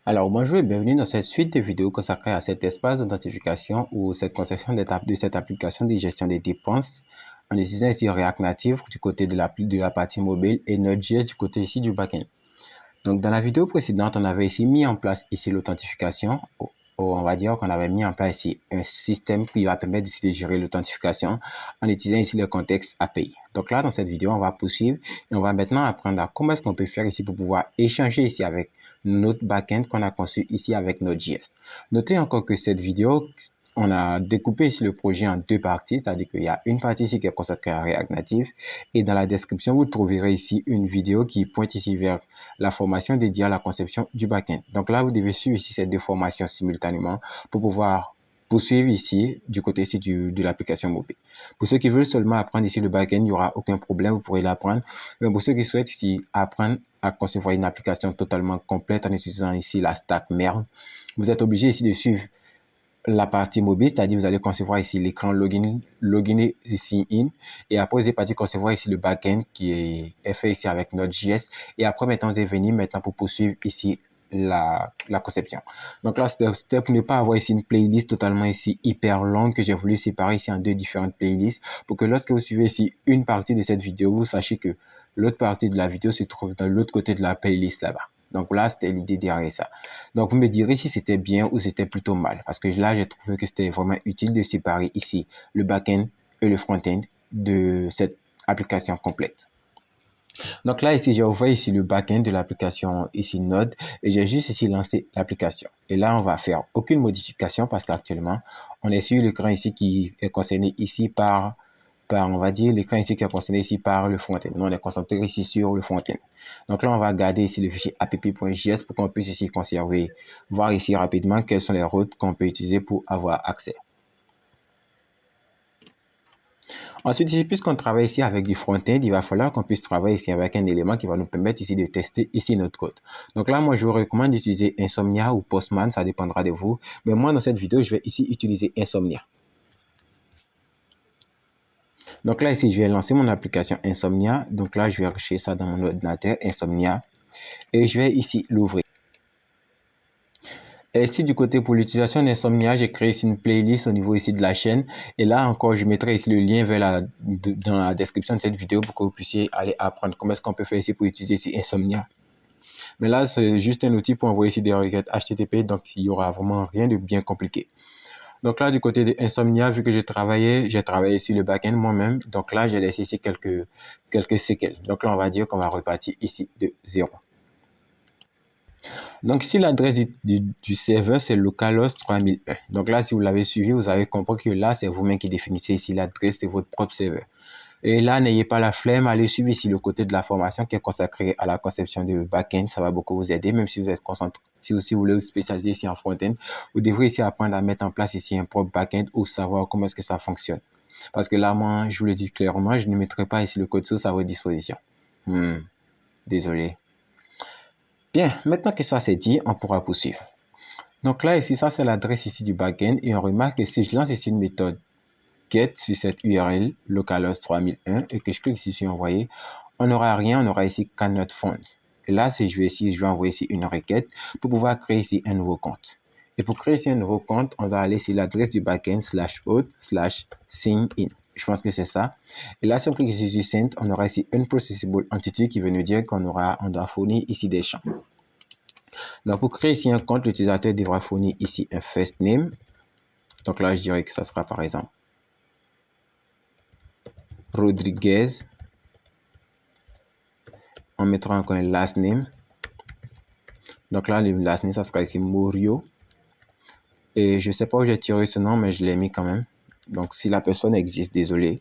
Alors bonjour et bienvenue dans cette suite de vidéos consacrée à cet espace d'authentification ou cette conception de cette application de gestion des dépenses en utilisant ici React Native du côté de la partie mobile et Node.js du côté ici du backend. Donc dans la vidéo précédente, on avait ici mis en place ici l'authentification. On va dire qu'on avait mis en place ici un système qui va permettre ici de gérer l'authentification en utilisant ici le contexte API. Donc là, dans cette vidéo, on va poursuivre et on va maintenant apprendre à comment est-ce qu'on peut faire ici pour pouvoir échanger ici avec notre backend qu'on a conçu ici avec Node.js. Notez encore que cette vidéo, on a découpé ici le projet en deux parties, c'est-à-dire qu'il y a une partie ici qui est consacrée à React Native et dans la description, vous trouverez ici une vidéo qui pointe ici vers la formation dédiée à la conception du backend. Donc là, vous devez suivre ici ces deux formations simultanément pour pouvoir poursuivre ici du côté ici de l'application mobile. Pour ceux qui veulent seulement apprendre ici le backend, il n'y aura aucun problème, vous pourrez l'apprendre. Mais pour ceux qui souhaitent ici apprendre à concevoir une application totalement complète en utilisant ici la stack MERN, vous êtes obligé ici de suivre la partie mobile, c'est-à-dire vous allez concevoir ici l'écran login ici in, et après vous allez partir concevoir ici le backend qui est fait ici avec Node.js, et après maintenant vous allez venir maintenant pour poursuivre ici la conception. Donc là c'était pour ne pas avoir ici une playlist totalement ici hyper longue que j'ai voulu séparer ici en deux différentes playlists pour que lorsque vous suivez ici une partie de cette vidéo, vous sachiez que l'autre partie de la vidéo se trouve dans l'autre côté de la playlist là-bas. Donc là, c'était l'idée derrière ça. Donc, vous me direz si c'était bien ou c'était plutôt mal. Parce que là, j'ai trouvé que c'était vraiment utile de séparer ici le back-end et le front-end de cette application complète. Donc là, ici, j'ai ouvert ici le back-end de l'application ici Node et j'ai juste ici lancé l'application. Et là, on va faire aucune modification parce qu'actuellement, on est sur l'écran ici qui est concerné ici par on va dire, l'écran ici qui est concerné ici par le front-end. Nous, on est concentré ici sur le front-end. Donc là, on va garder ici le fichier app.js pour qu'on puisse ici conserver, voir ici rapidement quelles sont les routes qu'on peut utiliser pour avoir accès. Ensuite, ici, puisqu'on travaille ici avec du front-end, il va falloir qu'on puisse travailler ici avec un élément qui va nous permettre ici de tester ici notre code. Donc là, moi, je vous recommande d'utiliser Insomnia ou Postman, ça dépendra de vous. Mais moi, dans cette vidéo, je vais ici utiliser Insomnia. Donc là, ici, je vais lancer mon application Insomnia. Donc là, je vais rechercher ça dans mon ordinateur, Insomnia. Et je vais ici l'ouvrir. Et ici, du côté pour l'utilisation d'Insomnia, j'ai créé ici une playlist au niveau ici de la chaîne. Et là encore, je mettrai ici le lien vers dans la description de cette vidéo pour que vous puissiez aller apprendre comment est-ce qu'on peut faire ici pour utiliser ici Insomnia. Mais là, c'est juste un outil pour envoyer ici des requêtes HTTP. Donc, il n'y aura vraiment rien de bien compliqué. Donc là, du côté de Insomnia, vu que j'ai travaillé sur le backend moi-même. Donc là, j'ai laissé ici quelques séquelles. Donc là, on va dire qu'on va repartir ici de 0. Donc ici, l'adresse du serveur, c'est localhost 3001. Donc là, si vous l'avez suivi, vous avez compris que là, c'est vous-même qui définissez ici l'adresse de votre propre serveur. Et là, n'ayez pas la flemme, allez suivre ici le côté de la formation qui est consacré à la conception de backend. Ça va beaucoup vous aider, même si vous êtes concentré, si vous voulez vous spécialiser ici en front-end. Vous devrez ici apprendre à mettre en place ici un propre backend ou savoir comment est-ce que ça fonctionne. Parce que là, moi, je vous le dis clairement, je ne mettrai pas ici le code source à votre disposition. Désolé. Bien, maintenant que ça c'est dit, on pourra poursuivre. Donc là, ici, ça c'est l'adresse ici du backend et on remarque que si je lance ici une méthode get sur cette URL localhost 3001 et que je clique ici sur envoyer, on n'aura rien, on aura ici cannot found. Et là, si je vais envoyer ici une requête pour pouvoir créer ici un nouveau compte. Et pour créer ici un nouveau compte, on va aller sur l'adresse du backend /host/sign in. Je pense que c'est ça. Et là, si on clique ici sur send, on aura ici une processable entity qui veut nous dire qu'on doit fournir ici des champs. Donc, pour créer ici un compte, l'utilisateur devra fournir ici un first name. Donc là, je dirais que ça sera par exemple Rodriguez. On mettra encore un last name. Donc là, le last name, ça sera ici Morio. Et je ne sais pas où j'ai tiré ce nom, mais je l'ai mis quand même. Donc, si la personne existe, désolé.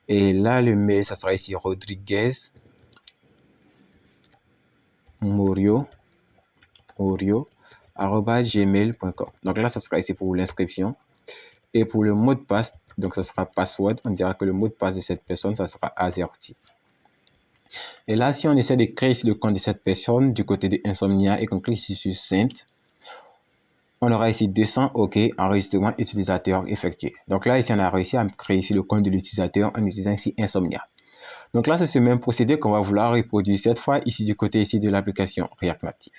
Et là, le mail, ça sera ici Rodriguez Morio @gmail.com. Donc là, ça sera ici pour l'inscription. Et pour le mot de passe, donc ça sera password. On dira que le mot de passe de cette personne, ça sera AZERTY. Et là, si on essaie de créer ici le compte de cette personne du côté de Insomnia et qu'on clique ici sur Send, on aura ici 200 OK, enregistrement utilisateur effectué. Donc là, ici, on a réussi à créer ici le compte de l'utilisateur en utilisant ici Insomnia. Donc là, c'est ce même procédé qu'on va vouloir reproduire cette fois ici du côté ici de l'application React Native.